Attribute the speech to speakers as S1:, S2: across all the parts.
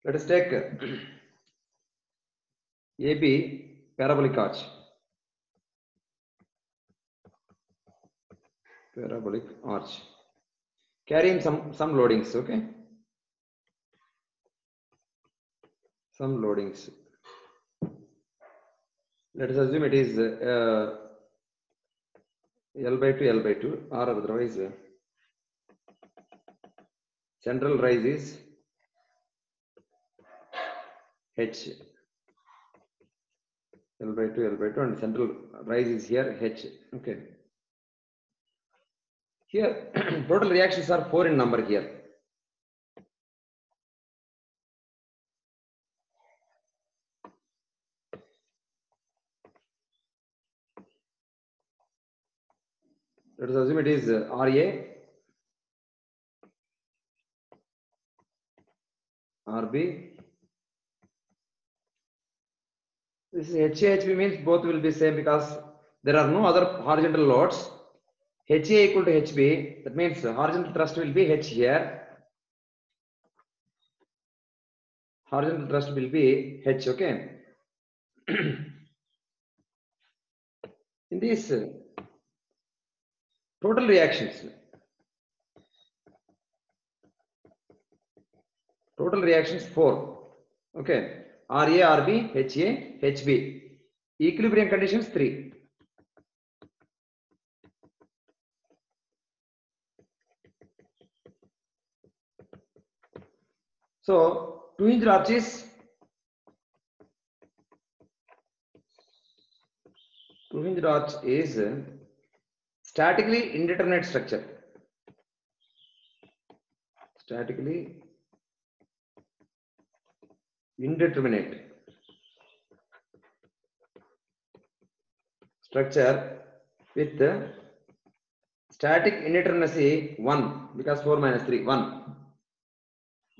S1: Let us take AB parabolic arch. Parabolic arch carrying some loadings. Okay, some loadings. Let us assume it is L by 2, L by 2, or otherwise central rise is H. L by 2, L by 2, and central rise is here H. Okay. Here, total reactions are 4 in number here. Let us assume it is RA, RB. This is HAHB means both will be same because there are no other horizontal loads. HA equal to HB, that means horizontal thrust will be H here. Horizontal thrust will be H, okay. In these total reactions 4, okay. RA, RB, HA, HB. Equilibrium conditions 3. So 2-inch arch is statically indeterminate structure. Statically indeterminate structure with static indeterminacy 1 because 4 minus 3 1.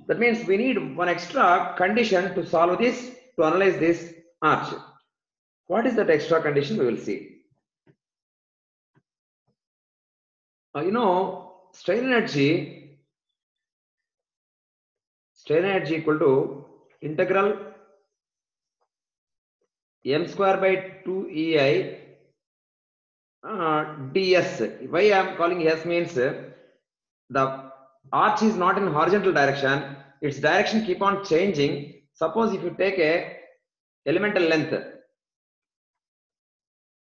S1: That means we need one extra condition to solve this, to analyze this arch. What is that extra condition? We will see. Strain energy equal to integral m square by 2 EI ds. Why I am calling S means the arch is not in horizontal direction, its direction keep on changing. Suppose if you take a elemental length,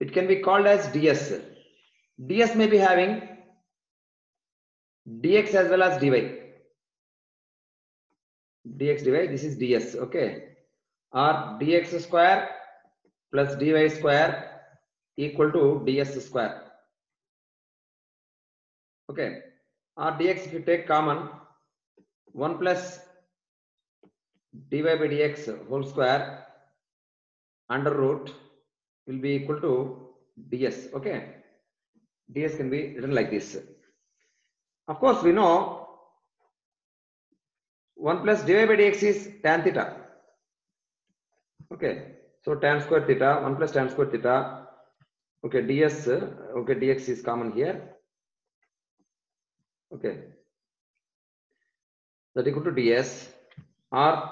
S1: it can be called as ds. ds may be having dx as well as dy. Dx dy, this is ds, okay. Or dx square plus dy square equal to ds square, okay. Or dx, if you take common, 1 plus dy by dx whole square under root will be equal to ds, okay. ds can be written like this. Of course, we know 1 plus dy by dx is tan theta, okay. So tan square theta, 1 plus tan square theta, okay. ds, okay, dx is common here, okay. That equal to ds, or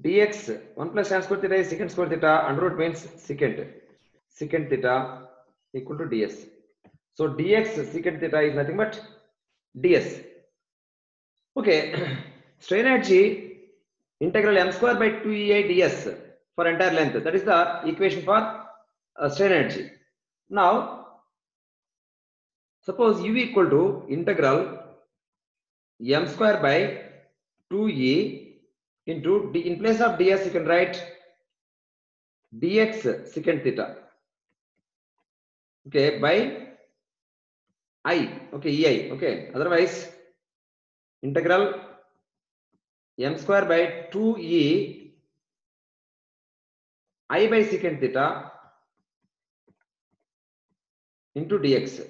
S1: dx 1 plus tan square theta is secant square theta, under root means secant theta equal to ds. So dx secant theta is nothing but ds, okay. Strain energy integral m square by 2 EI ds for entire length, that is the equation for strain energy. Now suppose u equal to integral m square by 2e into d, in place of ds you can write dx secant theta, okay, by I, okay, ei, okay. Otherwise integral m square by 2e I by secant theta into dx,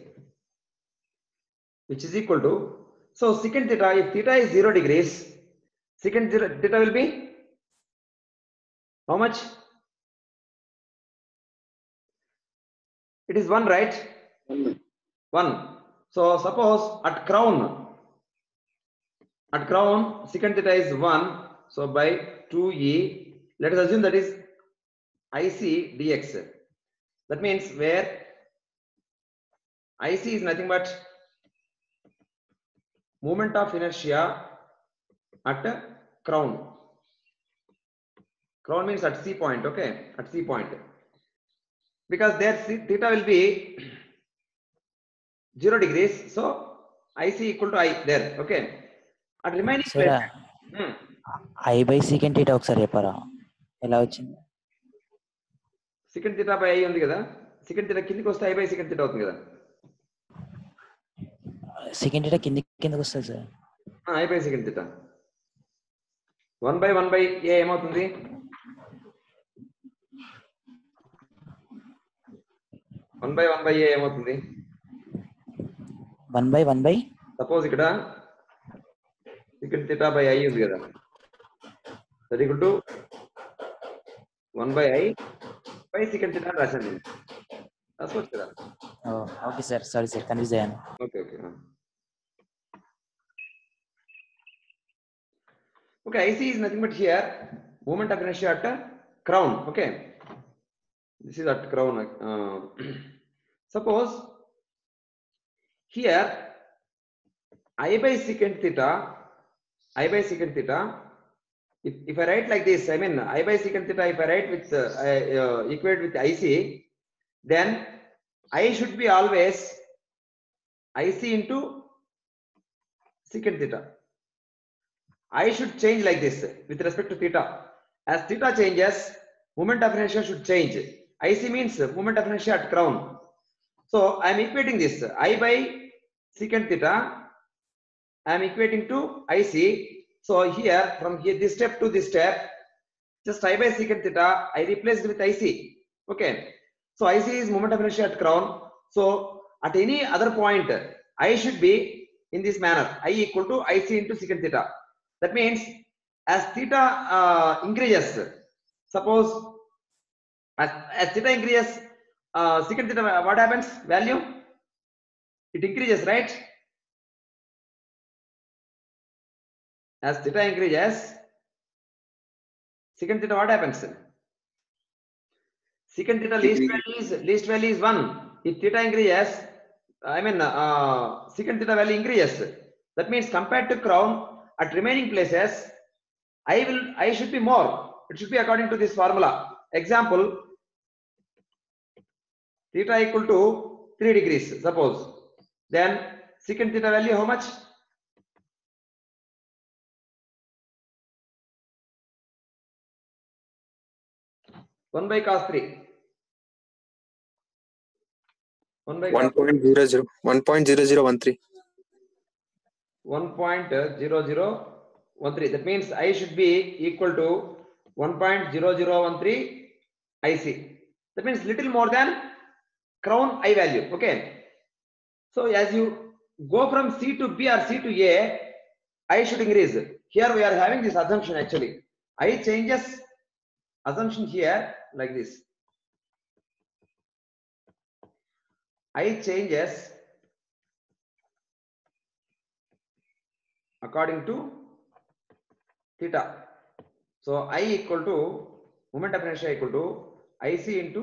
S1: which is equal to, so secant theta, if theta is 0 degrees, secant theta will be how much? It is 1, right? 1. So suppose at crown At crown, secant theta is 1. So by 2e, let us assume that is IC dx. That means where IC is nothing but moment of inertia at crown. Crown means at C point, okay? At C point. Because there theta will be 0 degrees. So IC equal to I there, okay? At remaining place.
S2: I by secant theta ఒకసారి చెప్పరా ఎలా వచ్చింది
S1: secant theta by I ఉంది కదా secant theta కిందికి వస్తే I by secant theta అవుతుంది కదా
S2: secant theta కిందకి వస్తుంది sir
S1: I by secant theta 1 by 1 by A ఏమవుతుంది 1 by 1 by A ఏమవుతుంది
S2: 1 by 1 by
S1: సపోజ్ ఇక్కడ secant theta by I ఉంది కదా that equal to 1 by I by secant theta రాశాను రాసుకోవచ్చు కదా
S2: okay sir sorry sir confuse అయ్యాను
S1: okay okay IC is nothing but here moment of inertia at crown. Okay, this is at crown. Suppose here I by secant theta if I write like this, I mean I by secant theta, if I write with equate with IC, then I should be always IC into secant theta. I should change like this with respect to theta. As theta changes, moment of inertia should change. IC means moment of inertia at crown. So I am equating this I by secant theta. I am equating to IC. So here from here this step to this step, just I by secant theta I replaced with IC. Okay. So IC is moment of inertia at crown. So at any other point, I should be in this manner. I equal to IC into secant theta. That means as theta increases, suppose as theta increases, secant theta, what happens? Value? It increases, right? As theta increases, secant theta, what happens? Secant theta least value is 1. If theta increases, I mean secant theta value increases. That means compared to crown, at remaining places, I should be more. It should be according to this formula. Example, theta equal to 3 degrees, suppose. Then secant theta value how much? One by cos 3. 1 by
S3: 1.0013.
S1: 1.0013. That means I should be equal to 1.0013 IC. That means little more than crown I value. Okay. So as you go from C to B or C to A, I should increase. Here we are having this assumption actually. I changes assumption here like this. I changes according to theta. So I equal to moment of inertia equal to IC into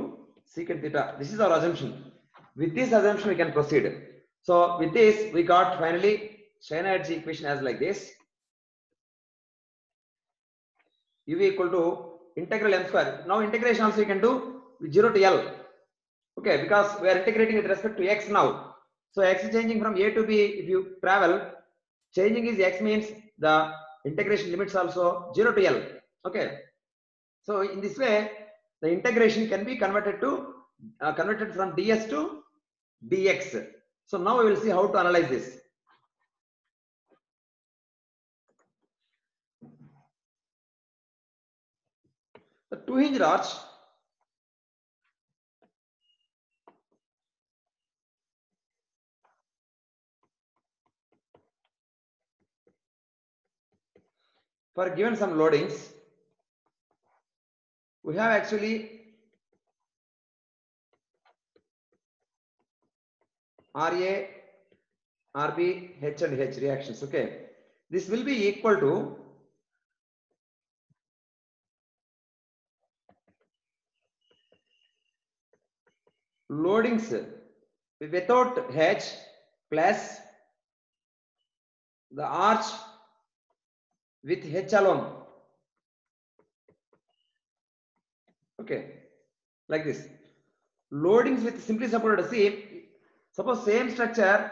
S1: secant theta. This is our assumption. With this assumption, we can proceed. So with this, we got finally Steinhart's equation as like this. U equal to integral m square. Now integration also you can do with 0 to L. Okay, because we are integrating with respect to x now. So x is changing from A to B. If you travel, changing is x means the integration limits also 0 to L. Okay. So in this way, the integration can be converted to converted from ds to dx. So now we will see how to analyze this. The two-hinged arch for given some loadings, we have actually RA, RB, H and H reactions. Okay. this will be equal to loadings without H plus the arch with H alone. Okay, like this. Loadings with simply supported. See, suppose same structure.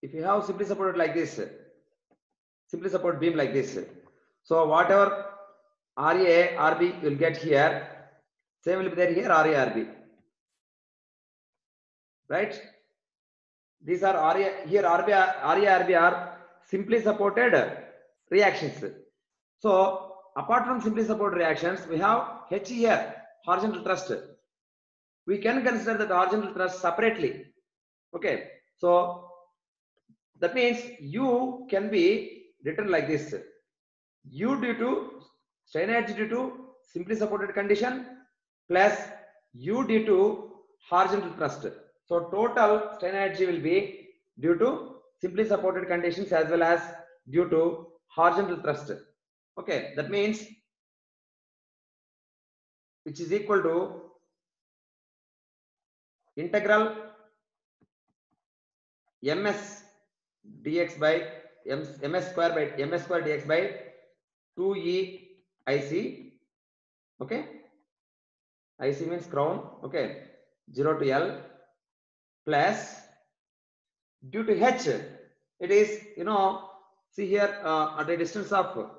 S1: If you have simply supported like this, simply support beam like this. So whatever RA, RB you will get here, same will be there here, RA, RB. Right? These are RA, here RB, RA, RB are simply supported reactions. So apart from simply supported reactions, we have H here, horizontal thrust. We can consider that horizontal thrust separately. Okay, so that means U can be written like this. U due to strain energy due to simply supported condition plus U due to horizontal thrust. So total strain energy will be due to simply supported conditions as well as due to horizontal thrust. Okay, that means which is equal to integral ms dx by ms square dx by 2e ic. Okay, ic means crown. Okay, 0 to L plus due to H, it is, you know, see here at a distance of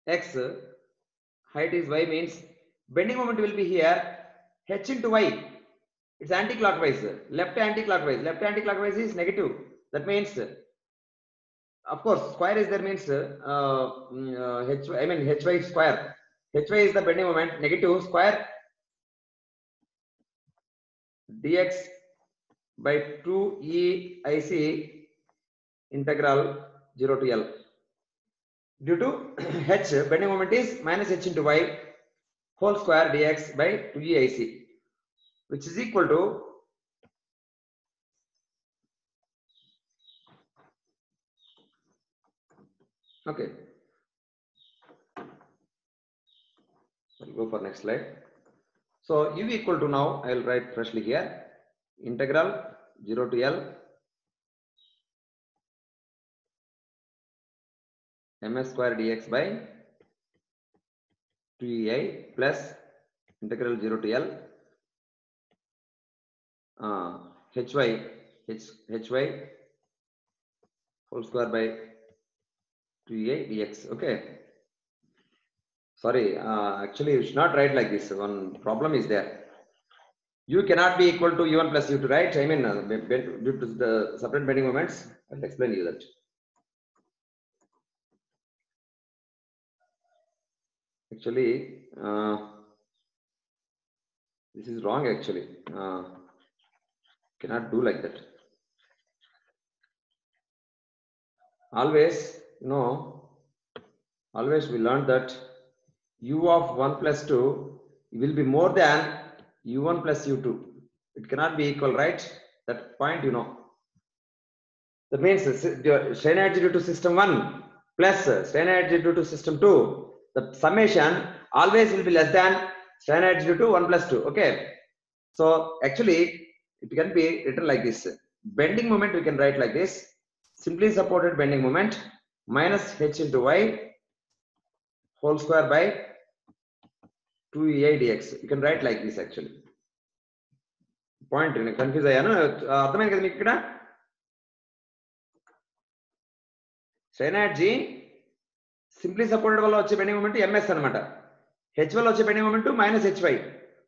S1: x, height is y, means bending moment will be here H into y. It's anti-clockwise. Left anti-clockwise. Left anti-clockwise is negative. That means, of course, square is there, means hy square. Hy is the bending moment. Negative square dx by 2e ic integral 0 to L. Due to H, bending moment is minus H into y whole square dx by 2e ic, which is equal to okay. I'll go for next slide. So U equal to, now I will write freshly here, integral 0 to L ms square dx by 2ei plus integral 0 to L hy whole square by 2ei dx. Okay, sorry, actually you should not write like this. One problem is there. U cannot be equal to U1 plus U2, right? I mean, due to the separate bending moments. I'll explain you that. Actually, this is wrong. Actually, cannot do like that. Always, you know, always we learn that U of 1 plus 2 will be more than U1 plus U2. It cannot be equal, right? That point, you know. That means strain energy due to system 1 plus strain energy due to system 2. The summation always will be less than strain energy due to 1 plus 2. Okay. So actually, it can be written like this. Bending moment we can write like this. Simply supported bending moment minus H into y whole square by 2ei dx. You can write like this actually. Point confuse ayyanu arthamaindi kada meeku ikkada strain energy simply supported valla vache bending moment ms anamata, h valla vache bending moment minus hy,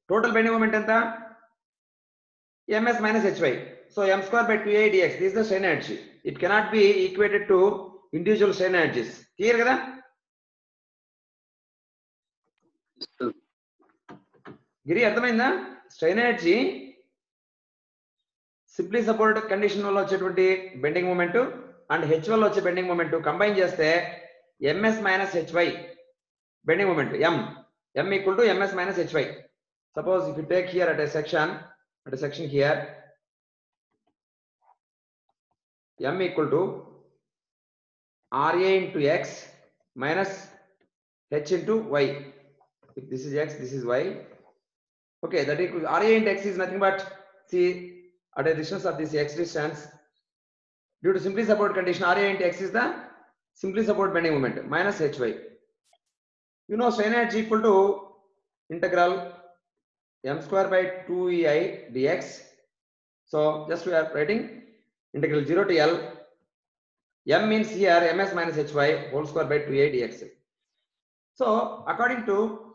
S1: total bending moment enta ms minus hy. So m square by 2ei dx, this is the strain energy. It cannot be equated to individual strain energies. Clear kada? Giri arthamainda? Strain energy simply supported condition valla vachetuvanti bending moment and h valla vache bending moment combine cheste ms minus hy bending moment m equal to ms minus hy. Suppose if you take here at a section here, m equal to Ra into x minus h into y. If this is x, this is y. Okay, that equals Ra into x is nothing but, see, at a distance of this x distance, due to simply support condition, Ra into x is the simply support bending moment minus hy. You know, strain energy equal to integral m square by 2ei dx. So just we are writing integral 0 to L. M means here ms minus hy whole square by 2a dx. So according to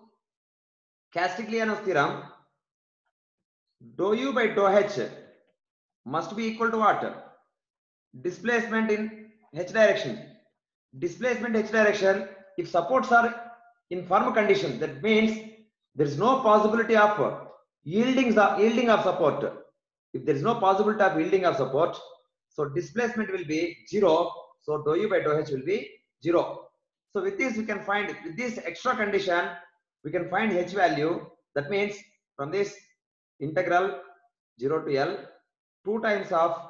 S1: Castigliano's theorem, dou u by dou h must be equal to what? Displacement in h direction. Displacement h direction, if supports are in firm condition, that means there is no possibility of yielding of support. If there is no possibility of yielding of support, so displacement will be 0. So dou u by dou h will be 0. So with this we can find, with this extra condition, we can find h value. That means from this integral 0 to L, 2 times of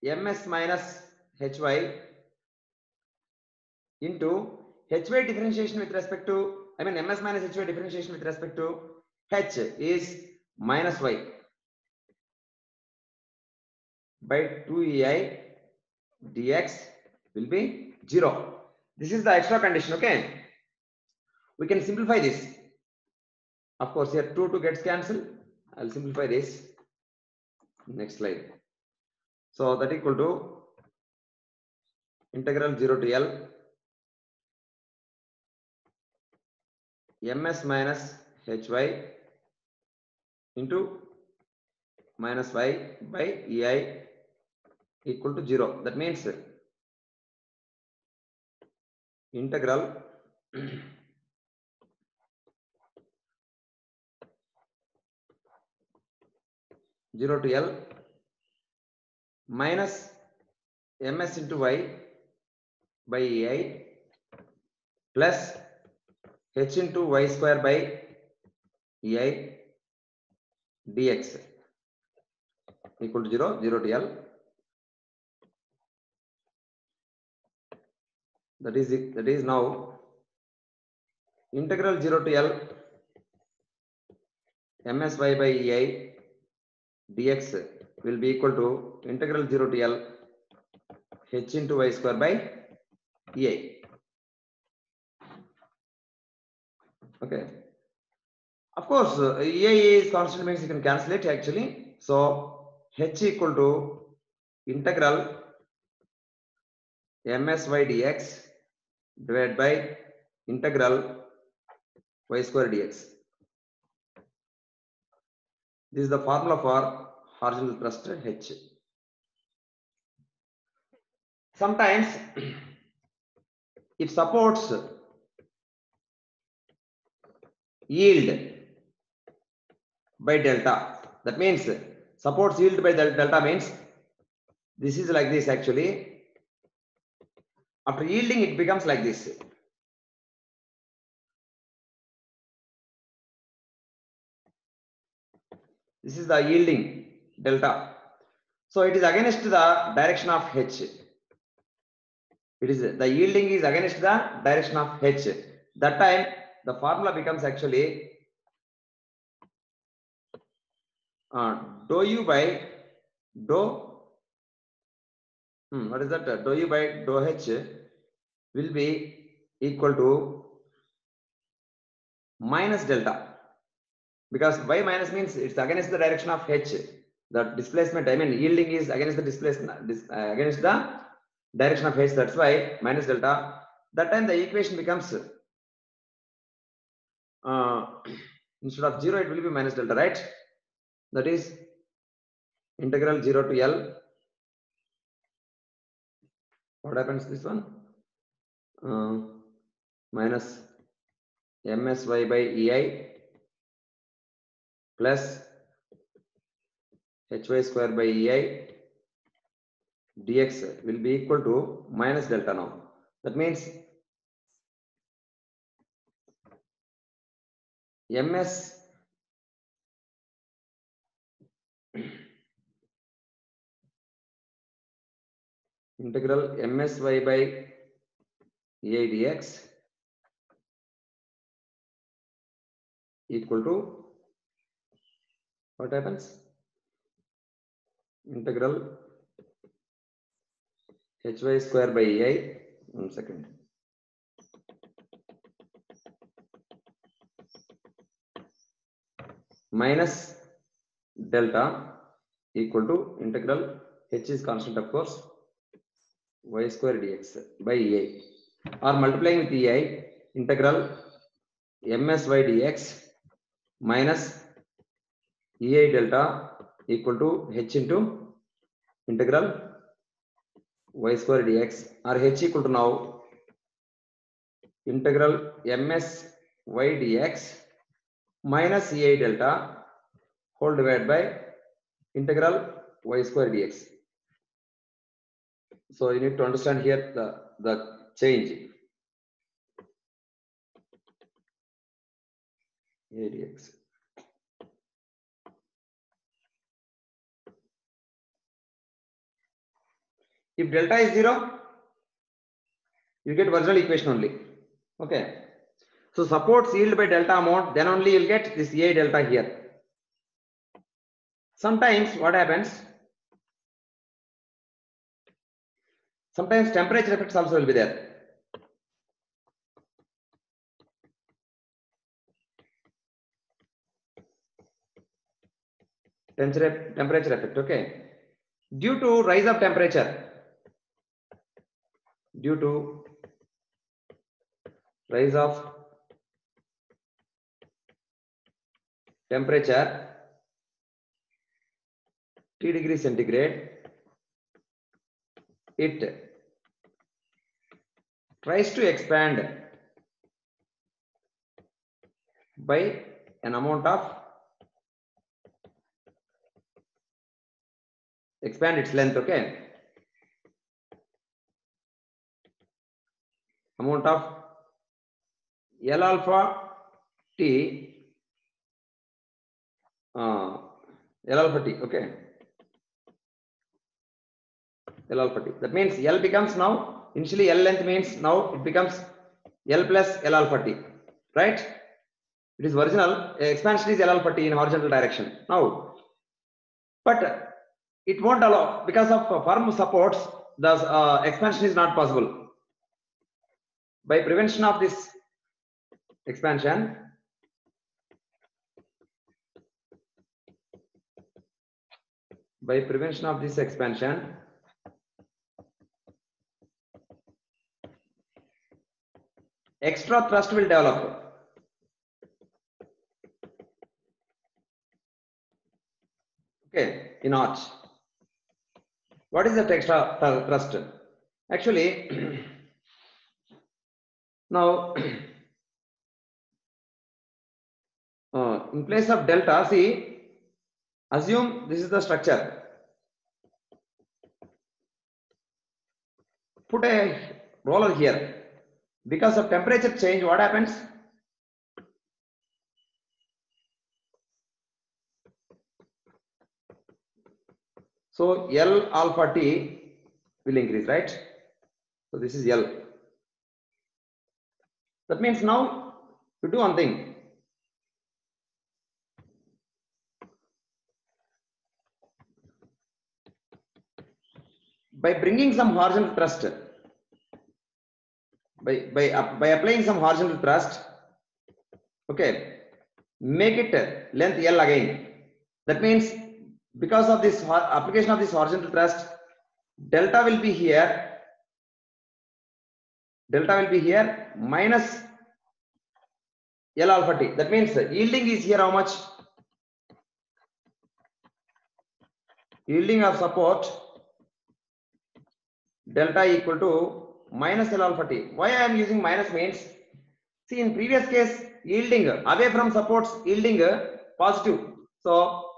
S1: ms minus hy into hy differentiation with respect to, I mean ms minus hy differentiation with respect to h is minus y by 2ei dx will be 0. This is the extra condition. Okay, we can simplify this. Of course, here 2 gets cancelled. I'll simplify this. Next slide. So that equal to integral 0 to L ms minus hy into minus y by ei equal to 0. That means integral 0 to L minus ms into y by ei plus h into y square by ei dx equal to 0, 0 to L. That is now integral 0 to L msy by ei dx will be equal to integral 0 to L h into y square by ei. Okay. Of course, ei is constant, means you can cancel it actually. So h equal to integral msy dx divided by integral y square dx. This is the formula for horizontal thrust h. Sometimes if supports yield by delta, that means supports yield by delta means this is like this actually. After yielding it becomes like this. This is the yielding delta. So it is against the direction of h. It is the yielding is against the direction of h. That time the formula becomes actually dou u by dou what is that? Dou u by dou h will be equal to minus delta, because y minus means it's against the direction of h. The displacement, I mean yielding is against the displacement, against the direction of h. That's why minus delta. That time the equation becomes instead of 0 it will be minus delta, right? That is integral 0 to L. What happens this one? Minus msy by ei plus hy square by ei dx will be equal to minus delta now. That means ms integral MSY by EI dx equal to what happens? Integral HY square by EI. 1 second. Minus delta equal to integral H is constant, of course, y square dx by EI, or multiplying with EI, integral MSY dx minus EI delta equal to H into integral y square dx, or H equal to now integral MSY dx minus EI delta whole divided by integral y square dx. So you need to understand here the change. EI dx. If delta is 0, you get original equation only. Okay. So supports yield by delta amount, then only you'll get this EI delta here. Sometimes what happens? Sometimes temperature effects also will be there. Temperature effect, okay. Due to rise of temperature, due to rise of temperature T degree centigrade, it tries to expand by an amount of expand its length, okay, amount of L alpha T, L alpha T, okay, L alpha T. That means L becomes now, initially L length means now it becomes L plus L alpha T, right? It is original, expansion is L alpha T in horizontal direction now, but it won't allow because of firm supports, the expansion is not possible. By prevention of this expansion, extra thrust will develop. Okay, in arch. What is that extra thrust? Actually, now in place of delta, see, assume this is the structure. Put a roller here. Because of temperature change, what happens? So L alpha T will increase, right? So this is L. That means now you do one thing. By bringing some horizontal thrust, by applying some horizontal thrust, okay, make it length L again. That means because of this application of this horizontal thrust, delta will be here minus L alpha T. That means yielding is here how much? Yielding of support delta equal to minus L alpha T. Why I am using minus means, see, in previous case yielding away from supports, yielding positive. So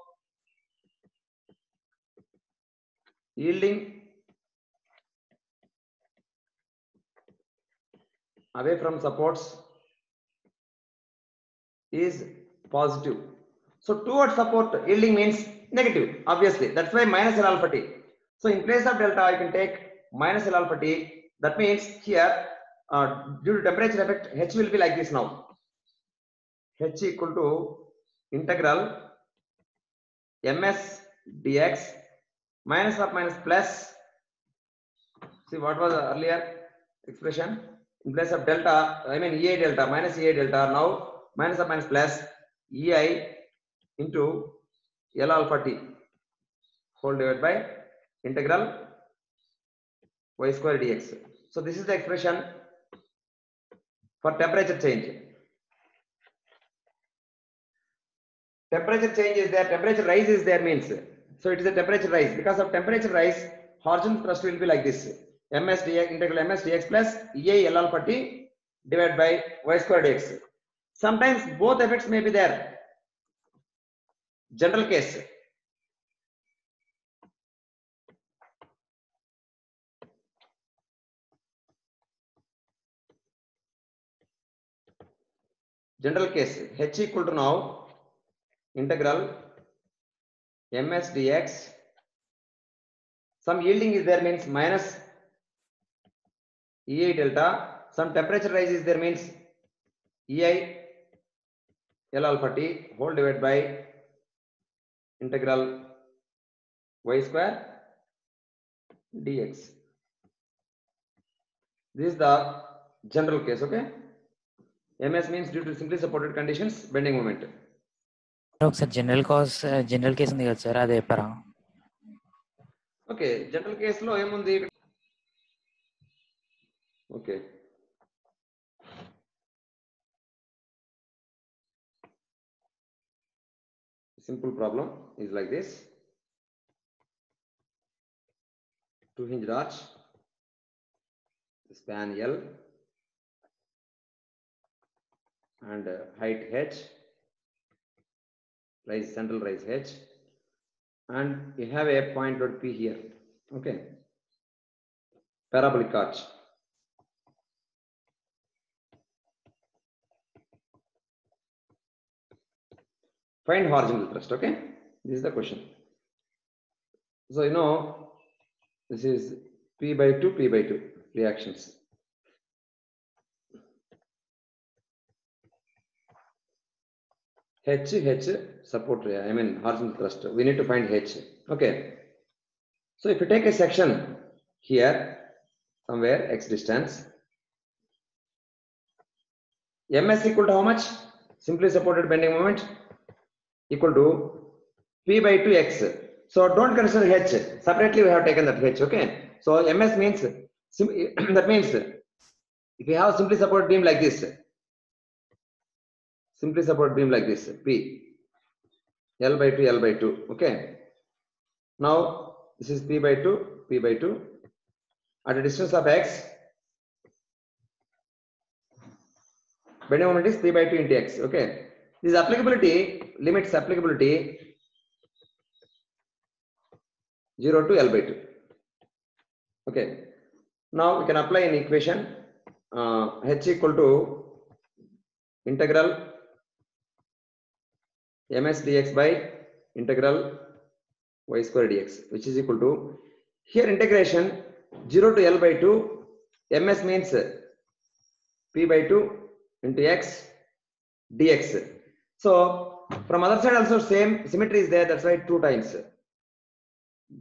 S1: yielding away from supports is positive. So towards support, yielding means negative, obviously. That's why minus L alpha T. So in place of delta, I can take minus L alpha t. That means here due to temperature effect, H will be like this now. H equal to integral ms dx minus of minus plus. See what was the earlier expression? In place of delta, I mean EI delta minus EI delta. Now minus of minus plus EI into L alpha t whole divided by integral y square dx. So this is the expression for temperature change. Temperature change is there, temperature rise is there means. So it is a temperature rise. Because of temperature rise, horizontal thrust will be like this. Ms dx integral ms dx plus EI L alpha t divided by y square dx. Sometimes both effects may be there. General case. General case, H equal to now integral ms dx. Some yielding is there means minus EI delta. Some temperature rise is there means EI L alpha t whole divided by integral y square dx. This is the general case, okay? MS means due to simply supported conditions, bending moment.
S2: ఒకసారి general case ఉంది కదా sir, అదే చెప్పరా?
S1: Okay, general case లో ఏముంది? Okay, simple problem is like this. 2-hinge arch, span L and height h, rise central rise h, and you have a point dot p here. Okay, parabolic arch. Find horizontal thrust. Okay, this is the question. So you know this is p by 2 reactions. H support, I mean horizontal thrust. We need to find H. Okay. So if you take a section here, somewhere x distance, ms equal to how much? Simply supported bending moment equal to p by 2x. So don't consider H. Separately we have taken that H. Okay. So ms means that means if you have simply supported beam like this. Simply support beam like this, P, L by 2, okay. Now this is P by 2, at a distance of x, bending moment is P by 2 into x, okay. This applicability, limits applicability 0 to L by 2, okay. Now we can apply an equation, H equal to integral ms dx by integral y square dx, which is equal to, here integration 0 to L by 2, ms means p by 2 into x dx. So from other side also same symmetry is there, that's why 2 times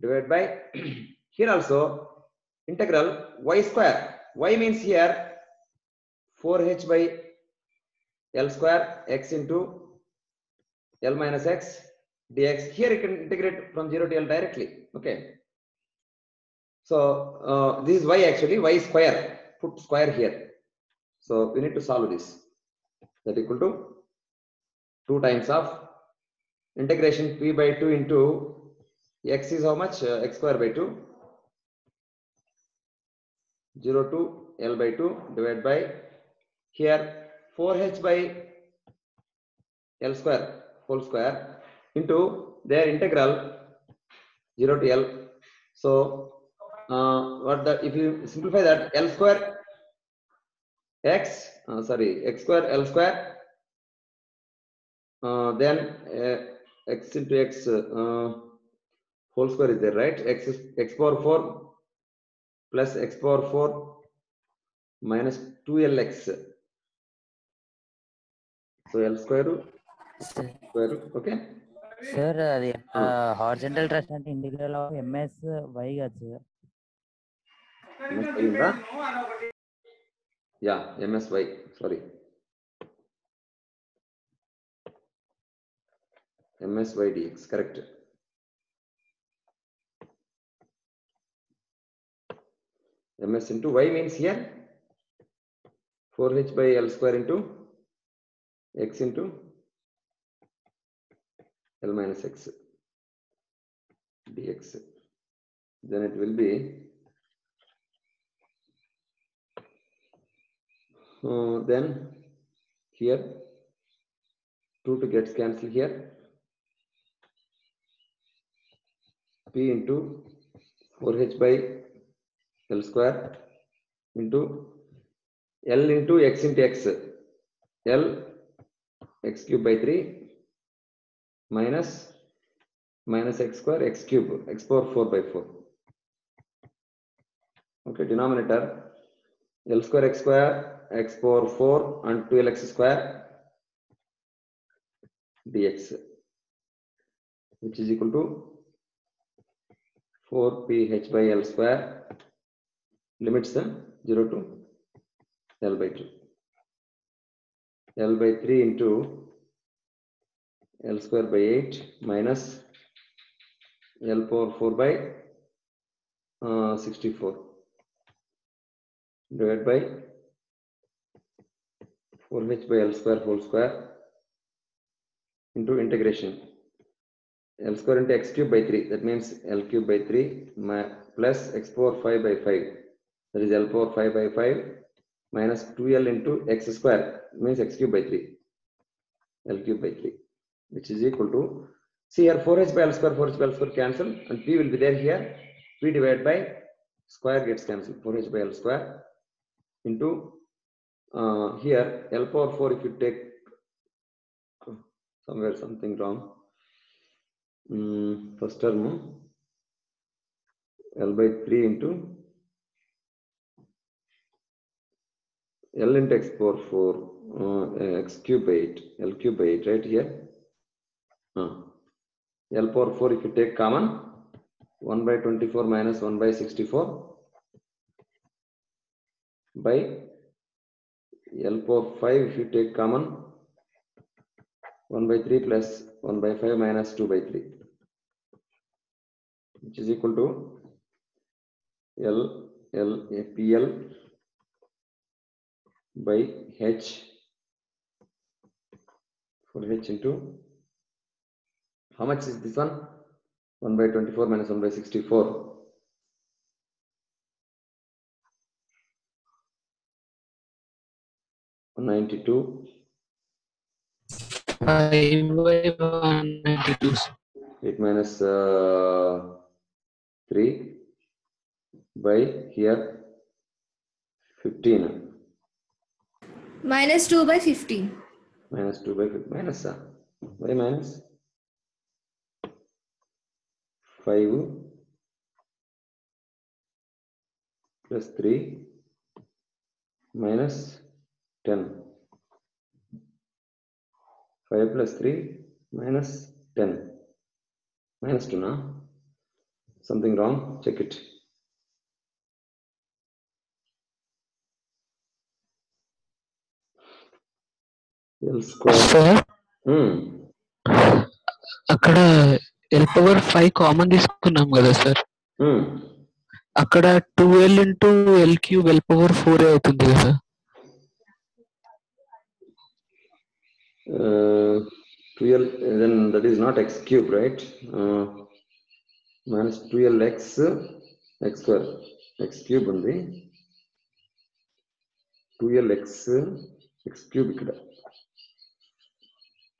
S1: divided by here also integral y square, y means here 4h by L square x into L minus x dx. Here you can integrate from 0 to L directly. Okay. So this is y actually, y square. Put square here. So we need to solve this. That equal to 2 times of integration p by 2 into x is how much? X square by 2. 0 to L by 2 divided by here 4h by L square whole square into their integral 0 to L. So if you simplify that, L square x square L square, then x into x whole square is there, right? X power 4 plus x power 4 minus 2lx. So L square square root, okay?
S2: Sir అది horizontal trust అంటే integral of MS why కదా sir?
S1: MSy ఉందా? Yeah, MSy, sorry. MSy dx, correct. MS into y means here 4h by L square into x into L minus x dx. Then it will be then here 2 to gets cancelled here. P into 4h by L square into L into x into x. L x cube by 3 minus x square x cube x power 4 by 4. Okay, denominator L square x power 4 and 12x square dx, which is equal to 4ph by L square, limits 0 to L by 2. L by 3 into L square by 8 minus L power 4 by 64 divided by 4h by L square whole square into integration L square into x cube by 3, that means L cube by 3 plus x power 5 by 5, that is L power 5 by 5 minus 2L into x square, means x cube by 3, L cube by 3, which is equal to, see here 4h by L square, 4h by L square cancel, and P will be there here, P divided by square gets cancelled, 4h by L square into here L power 4, if you take somewhere something wrong, first term L by 3 into L into x power 4 x cube by 8, L cube by 8, right here. L power 4, if you take common, 1 by 24 minus 1 by 64 by L power 5, if you take common, 1 by 3 plus 1 by 5 minus 2 by 3, which is equal to PL by H for H into, how much is this one? 1 by 24 minus 1 by 64. 192.
S3: 5 by 192.
S1: 8 minus 3 by here 15.
S4: Minus 2 by 50.
S1: Minus 2 by 50. Minus by minus 5 plus 3 minus 10. 5 plus 3 minus 10. Minus 2 now. Something wrong? Check it. L square.
S3: Sir
S1: Hmm.
S3: అక్కడ L power 5 common తీసుకున్నాం కదా sir,
S1: Hmm.
S3: అక్కడ 2L into L cube L power 4 అవుతుంది కదా.
S1: 2L, then that is not x cube, right? Minus 2Lx x square, x cube ఉంది, 2Lx x cube ఇక్కడ,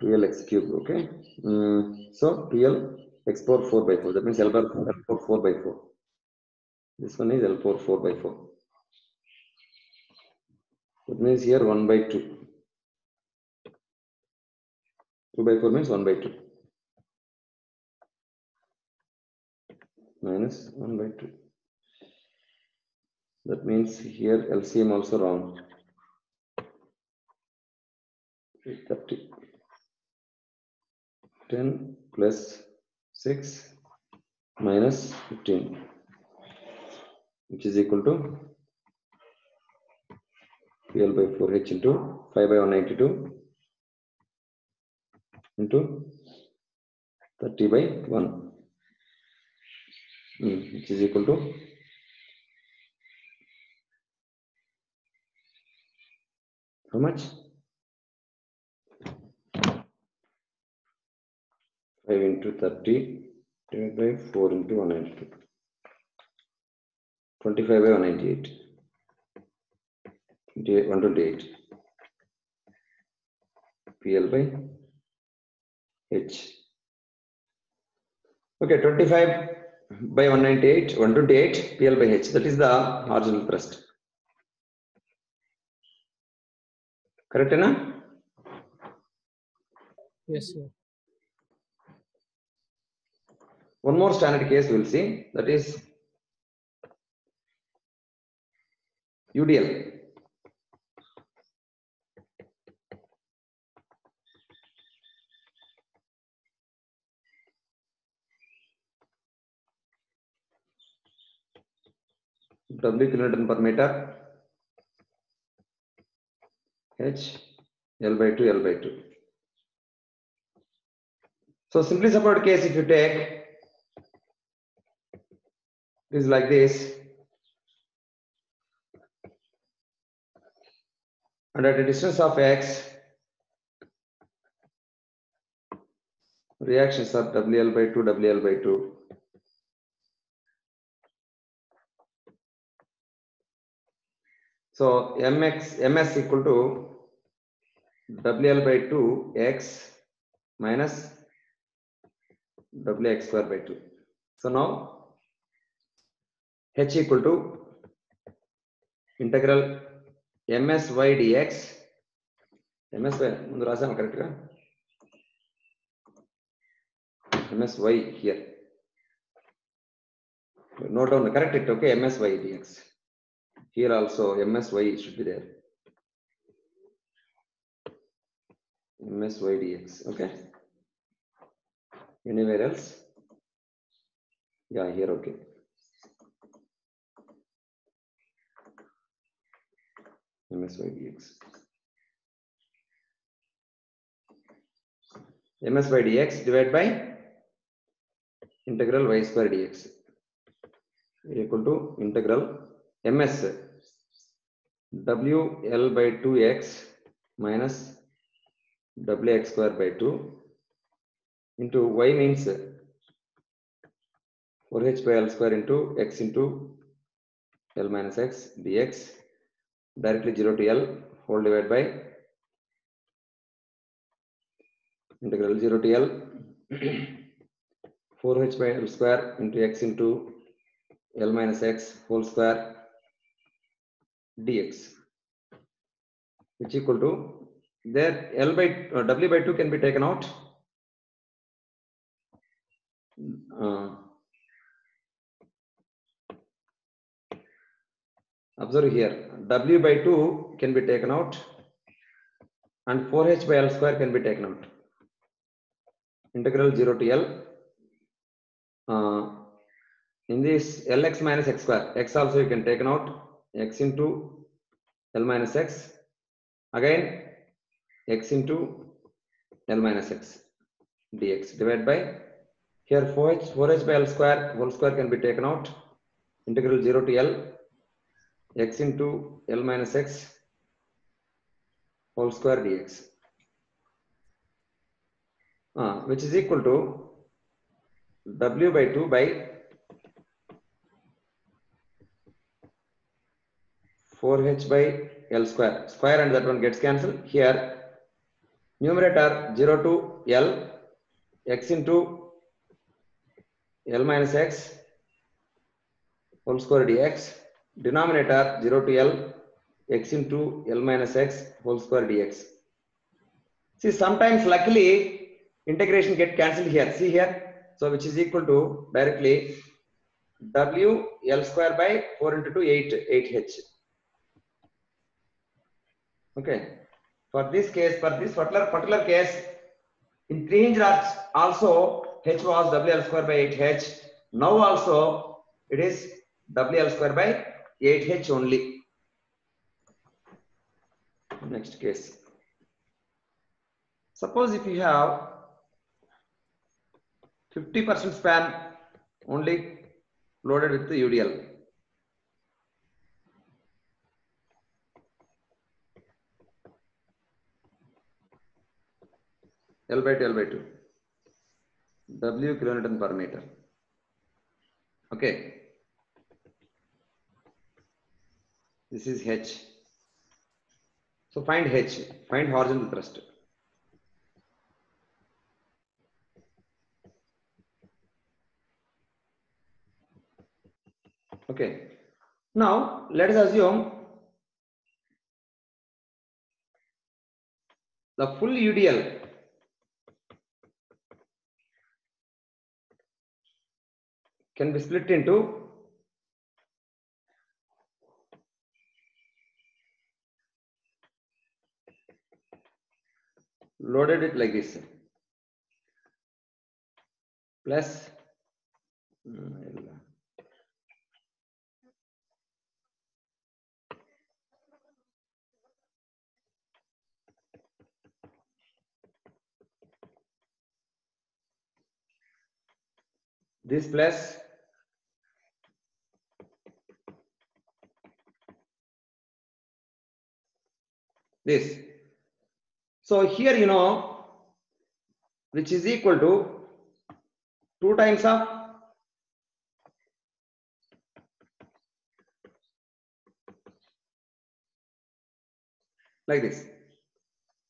S1: 2L x cube, okay? So 2L x power 4 by 4, that means L power 4 by 4. This one is L power 4 by 4. That means here 1 by 2. 2 by 4 means 1 by 2. Minus 1 by 2. That means here LCM also wrong. 30. 10 plus 6 minus 15, which is equal to PL by 4H into 5 by 192 into 30 by 1, which is equal to how much? 5 into 30 divided by 4 into 192. 25 by 198. 128. PL by H. Okay, 25 by 198, 128 PL by H. That is the horizontal thrust. Correct, enough?
S3: Yes, sir.
S1: One more standard case we will see, that is UDL. W kilonewton per meter, H, L by 2, L by 2. So simply supported case, if you take, it is like this, and at a distance of x, reactions are WL by 2, WL by 2. So MS equal to WL by 2 x minus WX square by 2. So now H equal to integral MSY dx. MSY mundu rasam correct ga? MSY here. Note down, correct it, okay? MSY dx. Here also MSY should be there. MSY dx, okay? Anywhere else? Yeah, here, okay. MSY dx. MSY dx divided by integral y square dx equal to integral ms WL by 2x minus WX square by 2 into y means 4h by L square into x into L minus x dx directly 0 to L whole divided by integral 0 to L 4h by L square into x into L minus x whole square dx, which equal to there L by W by 2 can be taken out. Observe here, W by 2 can be taken out and 4h by L square can be taken out. Integral 0 to L. In this Lx minus x square, x also you can take out, x into L minus x, again x into L minus x dx divided by here 4h by L square whole square can be taken out, integral 0 to L x into L minus x whole square dx, which is equal to W by 2 by 4h by L square, square and that one gets cancelled. Here numerator 0 to L x into L minus x whole square dx, denominator 0 to L x into L minus x whole square dx. See, sometimes luckily integration get cancelled here, see here, so which is equal to directly W L square by 4 into 2 8H. Okay. For this case, for this particular case, in 3-hinge arch also H was WL square by 8H. Now also it is WL square by 8H only. Next case. Suppose if you have 50% span only loaded with the UDL. L by 2, L by 2. W kilonewton per meter. Okay. This is H. So find H. Find horizontal thrust. Okay. Now let us assume the full UDL can be split into loaded it like this plus this plus this. So here you know which is equal to 2 times of like this.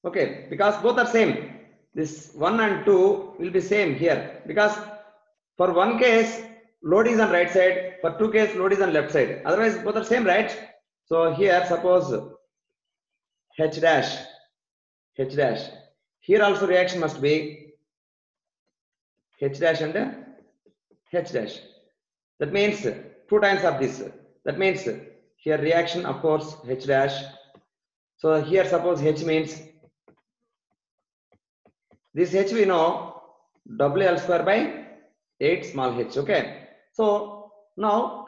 S1: Okay, because both are same. This 1 and 2 will be same here because for one case load is on right side, for 2 case load is on left side. Otherwise both are same, right? So here suppose H dash. Here also reaction must be H dash and H dash. That means 2 times of this. That means here reaction of course H dash. So here suppose H means this H we know WL square by 8 small h. Okay. So now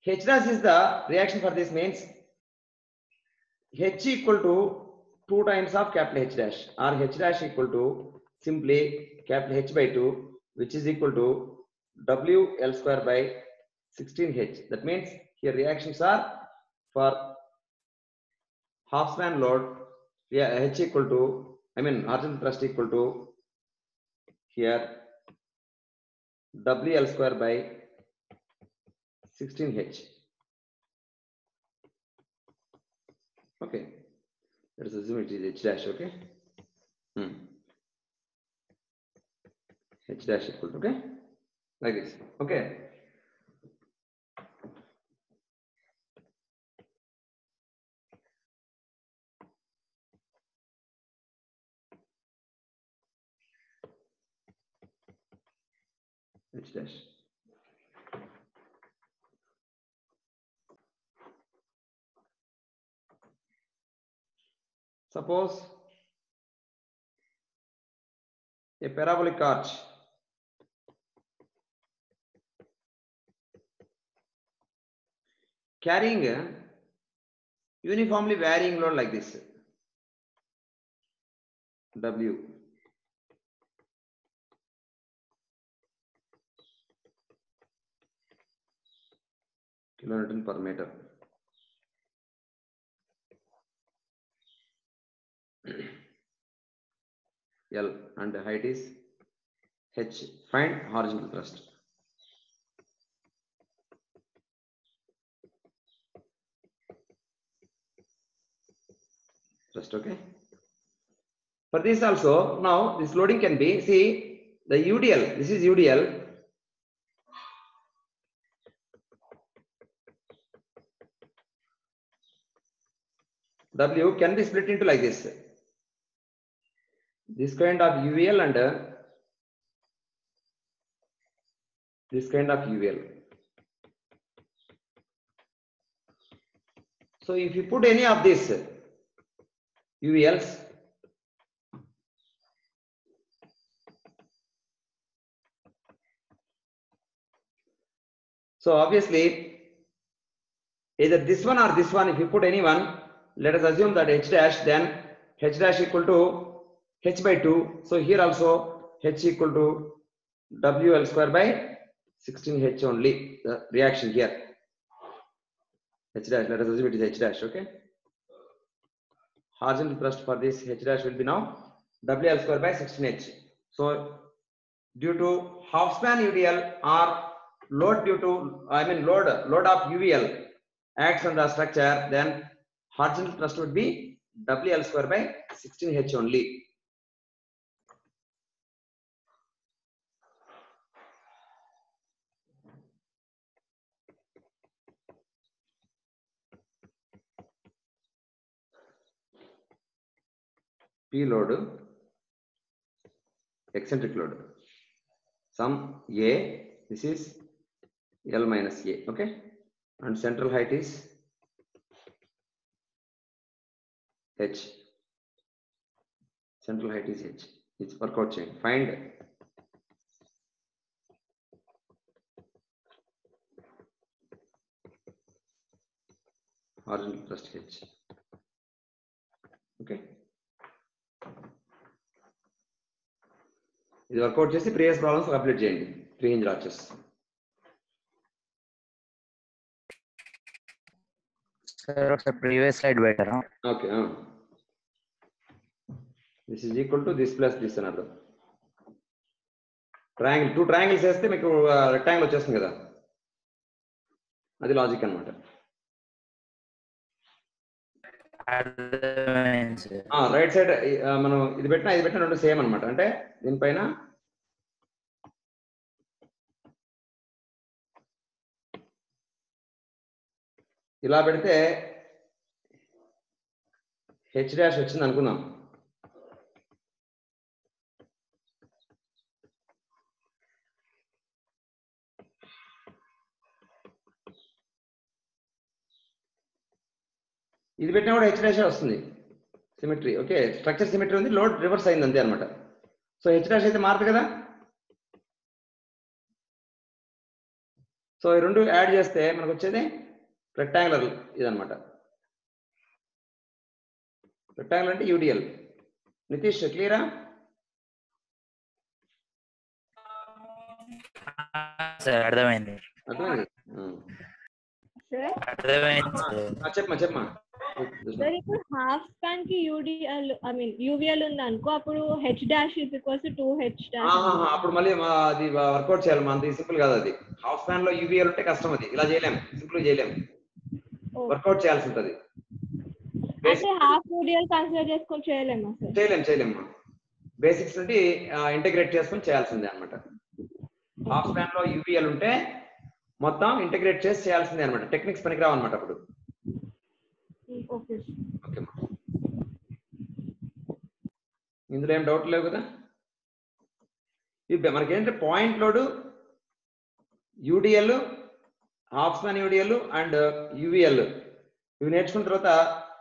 S1: H dash is the reaction for this means H equal to 2 times of capital H dash or H dash equal to simply capital H by 2 which is equal to WL square by 16H. That means here reactions are for half span load, yeah, H equal to, I mean horizontal thrust equal to here WL square by 16H. Okay, let us assume it is H dash. Okay, H dash equal to, okay, like this. Okay. H dash. Suppose a parabolic arch carrying a uniformly varying load like this, W. Kilonewton per meter. L and the height is H. Find horizontal thrust. Okay. For this also, now this loading can be, see the UDL, this is UDL. W can be split into like this. This kind of UVL and this kind of UVL. So if you put any of these UVLs, so obviously either this one or this one, if you put any one, let us assume that H dash, then H dash equal to H by 2. So here also H equal to WL square by 16H only, the reaction here. H dash, let us assume it is H dash, okay? Horizontal thrust for this H dash will be now WL square by 16H. So due to half span UDL or load due to, load of UVL acts on the structure, then horizontal thrust would be WL square by 16H only. P load, eccentric load, sum A, this is L minus A, okay? And central height is H. Central height is H. It's workout chain. Find horizontal thrust H. Okay. ఇది work out చేసి previous problems complete చేయండి 3 hinge arches.
S2: Sir ఒక previous slide పెట్టారా?
S1: Okay. This is equal to this plus this అని అర్థం. Triangle, 2 triangles వేస్తే మీకు rectangle వచ్చేస్తుంది కదా, అది లాజిక్ అన్నమాట. రైట్ సైడ్ మనం ఇది పెట్టినా రెండు సేమ్ అన్నమాట. అంటే దీనిపైన ఇలా పెడితే హెచ్ డాష్ వచ్చింది అనుకుందాం. ఇది పెట్టినా కూడా హెచ్ డాష్ వస్తుంది, సిమెట్రీ. ఓకే, స్ట్రక్చర్ సిమెట్రీ ఉంది, లోడ్ రివర్స్ అయింది అంతే అనమాట. సో హెచ్ డాష్ అయితే మారదు కదా. సో ఈ రెండు యాడ్ చేస్తే మనకు వచ్చేది రెక్టాంగులర్ ఇదనమాట. రెక్టాంగులర్ అంటే యూడిఎల్. నితీష్ క్లియరా?
S2: సార్ అర్థమైంది.
S1: అర్థమైంది. చెప్పమా.
S5: సార్ ఇప్పుడు హాఫ్ స్పాన్ కి యూడిఎల్ యూవిఎల్ ఉంది అనుకో, అప్పుడు H dash is equals to 2H dash.
S1: అప్పుడు మళ్ళీ అది వర్కౌట్ చేయాలి, మనది సింపుల్ కాదు అది. హాఫ్ స్పాన్ లో యూవిఎల్ ఉంటే కష్టం, అది ఇలా చేయలేం, సింపుల్ చేయలేం, వర్కౌట్ చేయాల్సి ఉంటది.
S5: అంటే హాఫ్ యూడిఎల్ కన్సిడర్ చేసుకొని చేయలేమా సార్?
S1: చేయలేము. బేసిక్స్ నుండి ఇంటిగ్రేట్ చేసుకొని చేయాల్సిందే అన్నమాట. హాఫ్ స్పాన్ లో యూవిఎల్ ఉంటే మొత్తం ఇంటిగ్రేట్ చేసి చేయాల్సిందే అనమాట. టెక్నిక్స్ పనికిరావు అనమాట అప్పుడు.
S5: ఓకే.
S1: ఇందులో ఏం డౌట్ లేవు కదా. మనకి ఏంటంటే point load, UDL, half span UDL and UVL ఇవి నేర్చుకున్న తర్వాత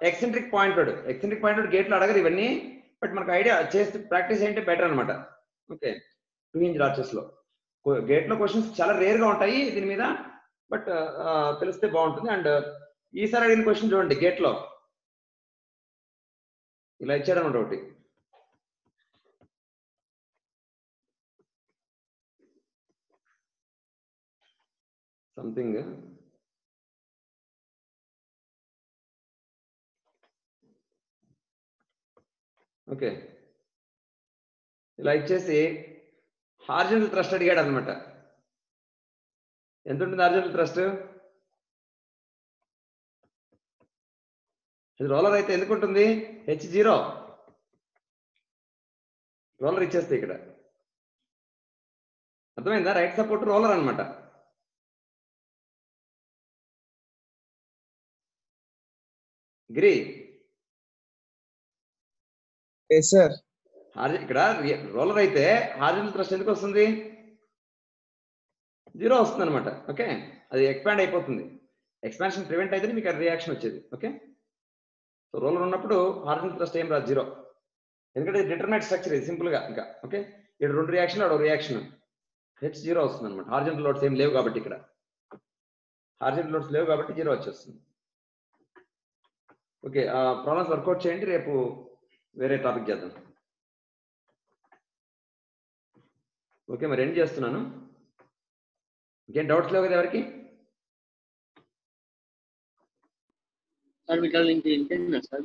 S1: ఎక్సెంట్రిక్ పాయింట్ లోడ్ గేట్లో అడగరు ఇవన్నీ, బట్ మనకు ఐడియా చేస్తే ప్రాక్టీస్ ఏంటంటే బెటర్ అనమాట. ఓకే, 2 hinge arches లో గేట్లో క్వశ్చన్స్ చాలా రేర్ గా ఉంటాయి దీని మీద, బట్ తెలిస్తే బాగుంటుంది. అండ్ ఈసారి అడిగిన క్వశ్చన్ చూడండి, గేట్లో ఇలా ఇచ్చాడు అనమాట ఒకటి. సంథింగ్ ఓకే, ఇలా ఇచ్చేసి హారిజాంటల్ థ్రస్ట్ అడిగాడు అనమాట. ఎంత ఉంటుంది హారిజాంటల్ థ్రస్ట్? ఇది రోలర్ అయితే ఎందుకు ఉంటుంది? H0. రోలర్ ఇచ్చేస్తే ఇక్కడ అర్థమైందా? రైట్ సపోర్ట్ రోలర్ అనమాట. గిరి ఇక్కడ రోలర్ అయితే హారిజాంటల్ థ్రస్ట్ ఎందుకు వస్తుంది? జీరో వస్తుంది అనమాట. ఓకే, అది ఎక్స్పాండ్ అయిపోతుంది. ఎక్స్పాన్షన్ ప్రివెంట్ అయితే మీకు అది రియాక్షన్ వచ్చేది. ఓకే, సో రోలర్ ఉన్నప్పుడు హారిజాంటల్ థ్రస్ట్ ఏం రాదు, జీరో. ఎందుకంటే డిటర్మినేట్ స్ట్రక్చర్ ఇది సింపుల్ గా. ఇంకా ఓకే, ఇక్కడ 2 రియాక్షన్ అక్కడ రియాక్షన్, హెచ్ జీరో వస్తుంది అనమాట. హారిజాంటల్ లోడ్స్ ఏం లేవు కాబట్టి, ఇక్కడ హారిజాంటల్ లోడ్స్ లేవు కాబట్టి జీరో వచ్చేస్తుంది. ఓకే, ప్రాబ్లమ్స్ వర్కౌట్ చేయండి, రేపు వేరే టాపిక్ చేద్దాం. ఓకే, మరి ఎండ్ చేస్తున్నాను. ఇంకేం డౌట్స్ లేవు కదా ఎవరికి?
S6: సార్ మీకు ఇంకేంటి సార్?